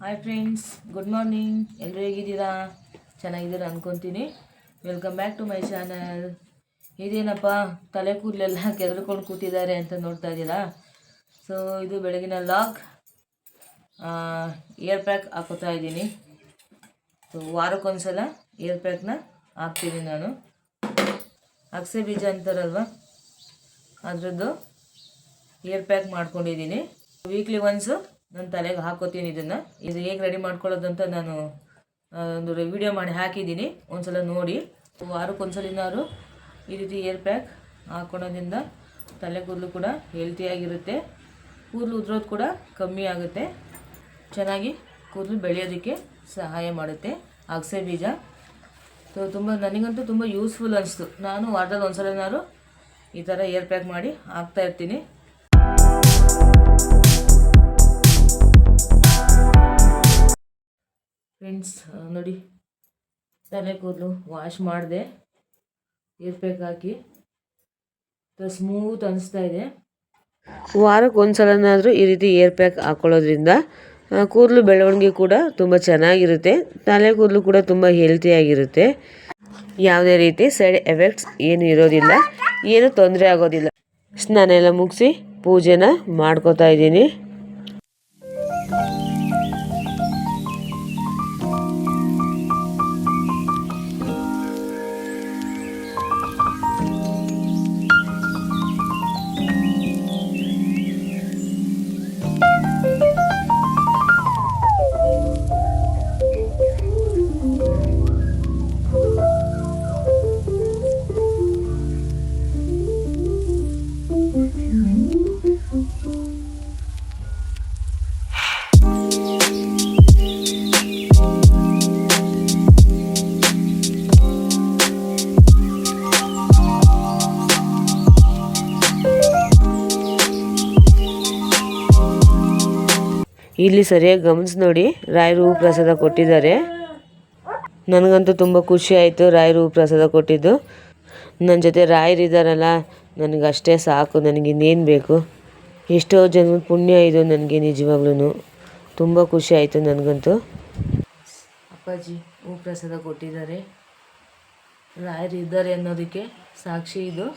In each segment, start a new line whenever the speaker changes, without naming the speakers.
Hi friends, good morning. ಎಲ್ಲರೂ ಹೇಗಿದ್ದೀರಾ? ಚೆನ್ನಾಗಿದ್ದೀರಾ ಅಂದ್ಕೊತೀನಿ. Welcome back to my channel. ಇದೇನಪ್ಪ ತಲೆ ಕೂದಲೆಲ್ಲ ಕೆದರ್ಕೊಂಡು ಕೂತಿದ್ದಾರೆ ಅಂತ ನೋಡ್ತಾ ಇದ್ದೀರಾ. ಸೊ ಇದು ಬೆಳಗಿನ ಲಾಗ್. ಏರ್ ಪ್ಯಾಕ್ ಹಾಕೋತಾ ಇದ್ದೀನಿ. ಸೊ ವಾರಕ್ಕೊಂದ್ಸಲ ಏರ್ ಪ್ಯಾಕ್ನ ಹಾಕ್ತೀನಿ ನಾನು. ಅಗಸೆ ಬೀಜ ಅಂತಾರಲ್ವ, ಅದರದ್ದು ಏರ್ ಪ್ಯಾಕ್ ಮಾಡ್ಕೊಂಡಿದ್ದೀನಿ. ವೀಕ್ಲಿ ಒನ್ಸು ನನ್ನ ತಲೆಗೆ ಹಾಕೋತೀನಿ. ಇದು ಹೇಗೆ ರೆಡಿ ಮಾಡ್ಕೊಳ್ಳೋದು ಅಂತ ನಾನು ಒಂದು ವಿಡಿಯೋ ಮಾಡಿ ಹಾಕಿದ್ದೀನಿ, ಒಂದ್ಸಲ ನೋಡಿ. ವಾರಕ್ಕೊಂದ್ಸಲಿನಾದ್ರು ಈ ರೀತಿ ಏರ್ ಪ್ಯಾಕ್ ಹಾಕ್ಕೊಳೋದ್ರಿಂದ ತಲೆ ಕೂದಲು ಕೂಡ ಹೆಲ್ತಿಯಾಗಿರುತ್ತೆ, ಕೂದಲು ಉದುರೋದು ಕೂಡ ಕಮ್ಮಿ ಆಗುತ್ತೆ, ಚೆನ್ನಾಗಿ ಕೂದಲು ಬೆಳೆಯೋದಕ್ಕೆ ಸಹಾಯ ಮಾಡುತ್ತೆ ಅಗಸೆ ಬೀಜ. ಸೊ ನನಗಂತೂ ತುಂಬ ಯೂಸ್ಫುಲ್ ಅನಿಸ್ತು. ನಾನು ವಾರದಲ್ಲಿ ಒಂದ್ಸಲನಾದ್ರು ಈ ಥರ ಏರ್ ಪ್ಯಾಕ್ ಮಾಡಿ ಹಾಕ್ತಾಯಿರ್ತೀನಿ. ಫ್ರೆಂಡ್ಸ್ ನೋಡಿ, ತಲೆ ಕೂದಲು ವಾಶ್ ಮಾಡಿದೆ, ಏರ್ ಪ್ಯಾಕ್ ಹಾಕಿ ಸ್ಮೂತ್ ಅನಿಸ್ತಾ ಇದೆ.
ವಾರಕ್ಕೆ ಒಂದ್ಸಲನಾದರೂ ಈ ರೀತಿ ಏರ್ ಪ್ಯಾಕ್ ಹಾಕೊಳ್ಳೋದ್ರಿಂದ ಕೂದಲು ಬೆಳವಣಿಗೆ ಕೂಡ ತುಂಬ ಚೆನ್ನಾಗಿರುತ್ತೆ, ತಲೆ ಕೂದಲು ಕೂಡ ತುಂಬ ಹೆಲ್ತಿಯಾಗಿರುತ್ತೆ. ಯಾವುದೇ ರೀತಿ ಸೈಡ್ ಎಫೆಕ್ಟ್ಸ್ ಏನು ಇರೋದಿಲ್ಲ, ಏನು ತೊಂದರೆ ಆಗೋದಿಲ್ಲ. ಸ್ನಾನ ಎಲ್ಲ ಮುಗಿಸಿ ಪೂಜೆನ ಮಾಡ್ಕೋತಾ ಇದ್ದೀನಿ. ಇಲ್ಲಿ ಸರಿಯಾಗಿ ಗಮನಿಸಿ ನೋಡಿ, ರಾಯರು ಹೂ ಪ್ರಸಾದ ಕೊಟ್ಟಿದ್ದಾರೆ. ನನಗಂತೂ ತುಂಬ ಖುಷಿ ಆಯಿತು ರಾಯರು ಹೂ ಪ್ರಸಾದ ಕೊಟ್ಟಿದ್ದು. ನನ್ನ ಜೊತೆ ರಾಯರಿದ್ದಾರಲ್ಲ, ನನಗಷ್ಟೇ ಸಾಕು, ನನಗಿನ್ನೇನು ಬೇಕು. ಎಷ್ಟೋ ಜನ್ಮದ ಪುಣ್ಯ ಇದು ನನಗೆ. ನಿಜವಾಗ್ಲೂ ತುಂಬ ಖುಷಿ ಆಯಿತು ನನಗಂತೂ.
ಅಪ್ಪಾಜಿ ಹೂ ಪ್ರಸಾದ ಕೊಟ್ಟಿದ್ದಾರೆ, ರಾಯರು ಇದ್ದಾರೆ ಅನ್ನೋದಕ್ಕೆ ಸಾಕ್ಷಿ ಇದು.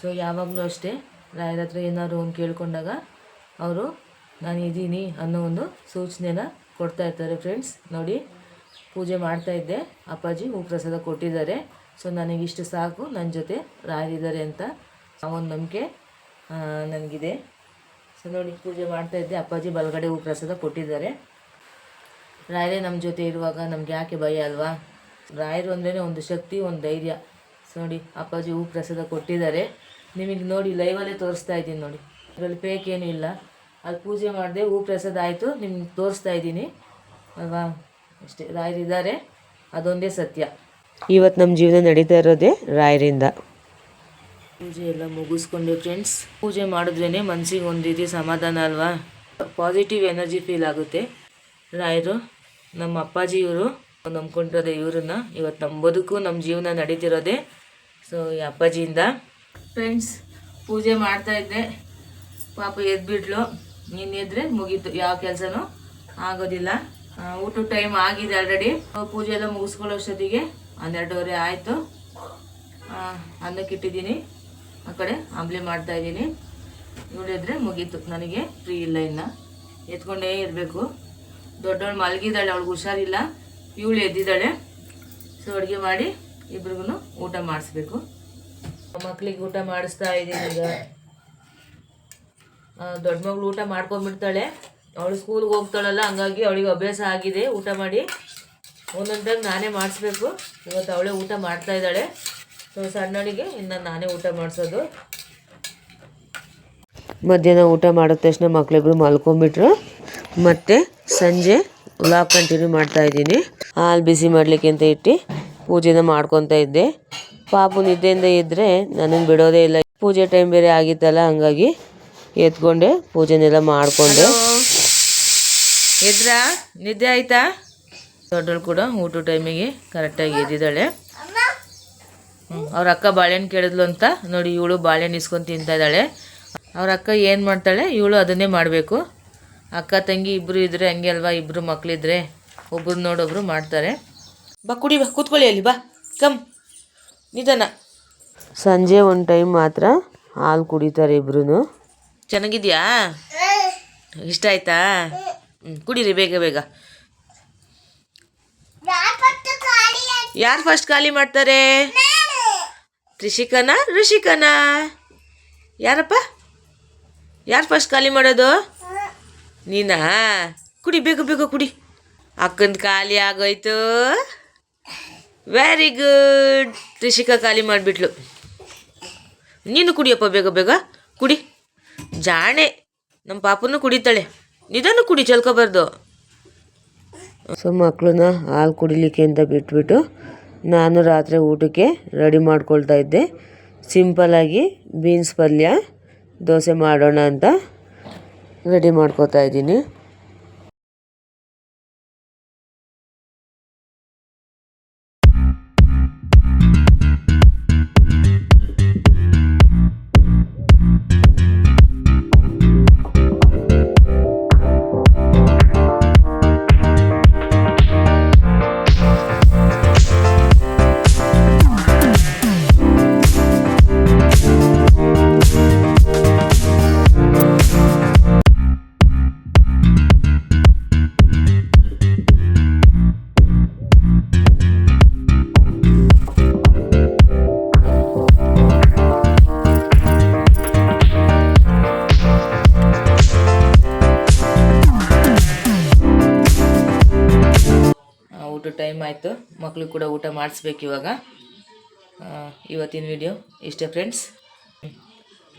ಸೊ ಯಾವಾಗಲೂ ಅಷ್ಟೇ, ರಾಯರ ಹತ್ರ ಏನಾದ್ರು ಒಂದು ಕೇಳ್ಕೊಂಡಾಗ ಅವರು ನಾನು ಇದ್ದೀನಿ ಅನ್ನೋ ಒಂದು ಸೂಚನೆನ ಕೊಡ್ತಾ ಇರ್ತಾರೆ. ಫ್ರೆಂಡ್ಸ್ ನೋಡಿ, ಪೂಜೆ ಮಾಡ್ತಾಯಿದ್ದೆ, ಅಪ್ಪಾಜಿ ಹೂ ಪ್ರಸಾದ ಕೊಟ್ಟಿದ್ದಾರೆ. ಸೊ ನನಗಿಷ್ಟು ಸಾಕು, ನನ್ನ ಜೊತೆ ರಾಯರಿದ್ದಾರೆ ಅಂತ ಒಂದು ನಂಬಿಕೆ ನನಗಿದೆ. ಸೊ ನೋಡಿ, ಪೂಜೆ ಮಾಡ್ತಾಯಿದ್ದೆ, ಅಪ್ಪಾಜಿ ಬಲಗಡೆ ಹೂ ಪ್ರಸಾದ ಕೊಟ್ಟಿದ್ದಾರೆ. ರಾಯರೇ ನಮ್ಮ ಜೊತೆ ಇರುವಾಗ ನಮ್ಗೆ ಯಾಕೆ ಭಯ ಅಲ್ವಾ? ರಾಯರು ಅಂದ್ರೇ ಒಂದು ಶಕ್ತಿ, ಒಂದು ಧೈರ್ಯ. ಸೊ ನೋಡಿ, ಅಪ್ಪಾಜಿ ಹೂ ಪ್ರಸಾದ ಕೊಟ್ಟಿದ್ದಾರೆ. ನಿಮಗೆ ನೋಡಿ ಲೈವಲ್ಲೇ ತೋರಿಸ್ತಾ ಇದ್ದೀನಿ ನೋಡಿ, ಅದರಲ್ಲಿ ಫೇಕ್ ಏನೂ ಇಲ್ಲ. ಅಲ್ಲಿ ಪೂಜೆ ಮಾಡಿದೆ, ಹೂ ಪ್ರಸಾದ ಆಯಿತು, ನಿಮ್ಗೆ ತೋರಿಸ್ತಾ ಇದ್ದೀನಿ ಅಲ್ವಾ? ಅಷ್ಟೇ, ರಾಯರಿದ್ದಾರೆ, ಅದೊಂದೇ ಸತ್ಯ.
ಇವತ್ತು ನಮ್ಮ ಜೀವನ ನಡೀತಾ ಇರೋದೇ ರಾಯರಿಂದ.
ಪೂಜೆ ಎಲ್ಲ ಮುಗಿಸ್ಕೊಂಡೆ ಫ್ರೆಂಡ್ಸ್. ಪೂಜೆ ಮಾಡಿದ್ರೇ ಮನಸ್ಸಿಗೆ ಒಂದು ರೀತಿ ಸಮಾಧಾನ ಅಲ್ವಾ? ಪಾಸಿಟಿವ್ ಎನರ್ಜಿ ಫೀಲ್ ಆಗುತ್ತೆ. ರಾಯರು ನಮ್ಮ ಅಪ್ಪಾಜಿ, ಇವರು ನಂಬ್ಕೊಂಡಿರೋದೆ ಇವ್ರನ್ನ. ಇವತ್ತು ನಮ್ಮ ಬದುಕು, ನಮ್ಮ ಜೀವನ ನಡೀತಿರೋದೆ ಸೊ ಈ ಅಪ್ಪಾಜಿಯಿಂದ. ಫ್ರೆಂಡ್ಸ್, ಪೂಜೆ ಮಾಡ್ತಾಯಿದ್ದೆ, ಪಾಪ ಎದ್ಬಿಟ್ಲು. ಎದ್ರೆ ಮುಗೀತು, ಯಾವ ಕೆಲಸನೂ ಆಗೋದಿಲ್ಲ. ಊಟದ ಟೈಮ್ ಆಗಿದೆ ಆಲ್ರೆಡಿ. ಪೂಜೆ ಎಲ್ಲ ಮುಗಿಸ್ಕೊಳ್ಳೋಷ್ಟೊತ್ತಿಗೆ 12:30 ಆಯಿತು. ಅನ್ನಕ್ಕೆ ಇಟ್ಟಿದ್ದೀನಿ, ಆ ಕಡೆ ಆಂಬ್ಲೆ ಮಾಡ್ತಾಯಿದ್ದೀನಿ. ಇವಳಿದ್ರೆ ಮುಗೀತು, ನನಗೆ ಫ್ರೀ ಇಲ್ಲ, ಇನ್ನು ಎತ್ಕೊಂಡೇ ಇರಬೇಕು. ದೊಡ್ಡವಳು ಮಲಗಿದ್ದಾಳೆ, ಅವಳಿಗೆ ಹುಷಾರಿಲ್ಲ, ಇವಳು ಎದ್ದಿದ್ದಾಳೆ. ಸೊ ಅಡುಗೆ ಮಾಡಿ ಇಬ್ರಿಗೂ ಊಟ ಮಾಡಿಸ್ಬೇಕು. ಮಕ್ಕಳಿಗೆ ಊಟ ಮಾಡಿಸ್ತಾ ಇದ್ದೀನಿ ಈಗ. ದೊಡ್ಡ ಮಗಳು ಊಟ ಮಾಡ್ಕೊಂಡ್ಬಿಡ್ತಾಳೆ, ಅವಳು ಸ್ಕೂಲ್ಗೆ ಹೋಗ್ತಾಳಲ್ಲ, ಹಂಗಾಗಿ ಅವಳಿಗೆ ಅಭ್ಯಾಸ ಆಗಿದೆ ಊಟ ಮಾಡಿ. ಒಂದೊಂದಾಗ ನಾನೇ ಮಾಡಿಸ್ಬೇಕು. ಇವತ್ತು ಅವಳೇ ಊಟ ಮಾಡ್ತಾ ಇದ್ದಾಳೆ. ಸೊ ಸಣ್ಣಳಿಗೆ ಇನ್ನು ನಾನೇ ಊಟ ಮಾಡಿಸೋದು.
ಮಧ್ಯಾಹ್ನ ಊಟ ಮಾಡಿದ ತಕ್ಷಣ ಮಕ್ಕಳಿಬ್ರು ಮಲ್ಕೊಂಡ್ಬಿಟ್ರು. ಮತ್ತು ಸಂಜೆ ವ್ಲಾಗ್ ಕಂಟಿನ್ಯೂ ಮಾಡ್ತಾಯಿದ್ದೀನಿ. ಹಾಲು ಬಿಸಿ ಮಾಡಲಿಕ್ಕೆ ಅಂತ ಇಟ್ಟು ಪೂಜೆನ ಮಾಡ್ಕೊತಾ ಇದ್ದೆ. ಪಾಪು ನಿದ್ದೆಯಿಂದ ಇದ್ದರೆ ನನಗೆ ಬಿಡೋದೇ ಇಲ್ಲ. ಪೂಜೆ ಟೈಮ್ ಬೇರೆ ಆಗಿತ್ತಲ್ಲ, ಹಂಗಾಗಿ ಎತ್ಕೊಂಡೆ ಪೂಜೆನೆಲ್ಲ ಮಾಡಿಕೊಂಡೆ.
ಎದ್ರಾ? ನಿದ್ದೆ ಆಯಿತಾ? ದೊಡ್ಡಳು ಕೂಡ ಊಟ ಟೈಮಿಗೆ ಕರೆಕ್ಟಾಗಿ ಎದ್ದಿದ್ದಾಳೆ. ಅವ್ರ ಅಕ್ಕ ಬಾಳೆಹಣ್ಣು ಕೇಳಿದ್ಲು ಅಂತ ನೋಡಿ, ಇವಳು ಬಾಳೆಹಣ್ಣು ಇಸ್ಕೊಂಡು ತಿಂತಾ ಇದ್ದಾಳೆ. ಅವ್ರ ಅಕ್ಕ ಏನು ಮಾಡ್ತಾಳೆ, ಇವಳು ಅದನ್ನೇ ಮಾಡಬೇಕು. ಅಕ್ಕ ತಂಗಿ ಇಬ್ಬರು ಇದ್ದರೆ ಹಂಗೆ ಅಲ್ವಾ, ಇಬ್ಬರು ಮಕ್ಕಳಿದ್ರೆ ಒಬ್ರು ನೋಡೊಬ್ರು ಮಾಡ್ತಾರೆ. ಬಾ ಕುಡಿ, ಬಾ ಕೂತ್ಕೊಳ್ಳಿ ಅಲ್ಲಿ, ಬಾ ಕಮ್ ನಿಧಾನ.
ಸಂಜೆ ಒಂದು ಟೈಮ್ ಮಾತ್ರ ಹಾಲು ಕುಡಿತಾರೆ ಇಬ್ರು.
ಚೆನ್ನಾಗಿದ್ಯಾ? ಇಷ್ಟ ಆಯ್ತಾ? ಕುಡೀರಿ ಬೇಗ ಬೇಗ. ಯಾರು ಫಸ್ಟ್ ಖಾಲಿ ಮಾಡ್ತಾರೆ? ತ್ರಿಷಿಕನಾ ಋಷಿಕನಾ? ಯಾರಪ್ಪ? ಯಾರು ಫಸ್ಟ್ ಖಾಲಿ ಮಾಡೋದು? ನೀನಾ? ಕುಡಿ ಬೇಗ ಬೇಗ ಕುಡಿ. ಅಕ್ಕಂದು ಖಾಲಿ ಆಗೋಯ್ತು. Very good. ತ್ರಿಷಿಕಾ ಖಾಲಿ ಮಾಡಿಬಿಟ್ಲು. ನೀನು ಕುಡಿಯಪ್ಪ ಬೇಗ ಬೇಗ ಕುಡಿ. ಜಾಣೆ ನಮ್ಮ ಪಾಪನೂ ಕುಡಿತಾಳೆ. ನಿಧಾನ ಕುಡಿ, ಚಲ್ಕೋಬಾರ್ದು.
ಸೊ ಮಕ್ಕಳನ್ನ ಹಾಲು ಕುಡಿಲಿಕ್ಕೆ ಅಂತ ಬಿಟ್ಬಿಟ್ಟು ನಾನು ರಾತ್ರಿ ಊಟಕ್ಕೆ ರೆಡಿ ಮಾಡ್ಕೊಳ್ತಾ ಇದ್ದೆ. ಸಿಂಪಲ್ಲಾಗಿ ಬೀನ್ಸ್ ಪಲ್ಯ ದೋಸೆ ಮಾಡೋಣ ಅಂತ ರೆಡಿ ಮಾಡ್ಕೊತಾ ಇದ್ದೀನಿ.
ಊಟ ಟೈಮ್ ಆಯಿತು, ಮಕ್ಳಿಗೆ ಕೂಡ ಊಟ ಮಾಡಿಸ್ಬೇಕು ಇವಾಗ. ಇವತ್ತಿನ ವಿಡಿಯೋ ಇಷ್ಟೇ ಫ್ರೆಂಡ್ಸ್.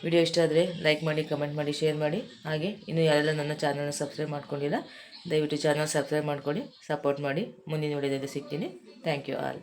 ವಿಡಿಯೋ ಇಷ್ಟ ಆದರೆ ಲೈಕ್ ಮಾಡಿ, ಕಮೆಂಟ್ ಮಾಡಿ, ಶೇರ್ ಮಾಡಿ. ಹಾಗೆ ಇನ್ನೂ ಯಾರೆಲ್ಲ ನನ್ನ ಚಾನಲ್ನ ಸಬ್ಸ್ಕ್ರೈಬ್ ಮಾಡ್ಕೊಂಡಿಲ್ಲ ದಯವಿಟ್ಟು ಚಾನಲ್ ಸಬ್ಸ್ಕ್ರೈಬ್ ಮಾಡ್ಕೊಳ್ಳಿ, ಸಪೋರ್ಟ್ ಮಾಡಿ. ಮುಂದಿನ ವಿಡಿಯೋದಲ್ಲಿ ಸಿಗ್ತೀನಿ. Thank you all.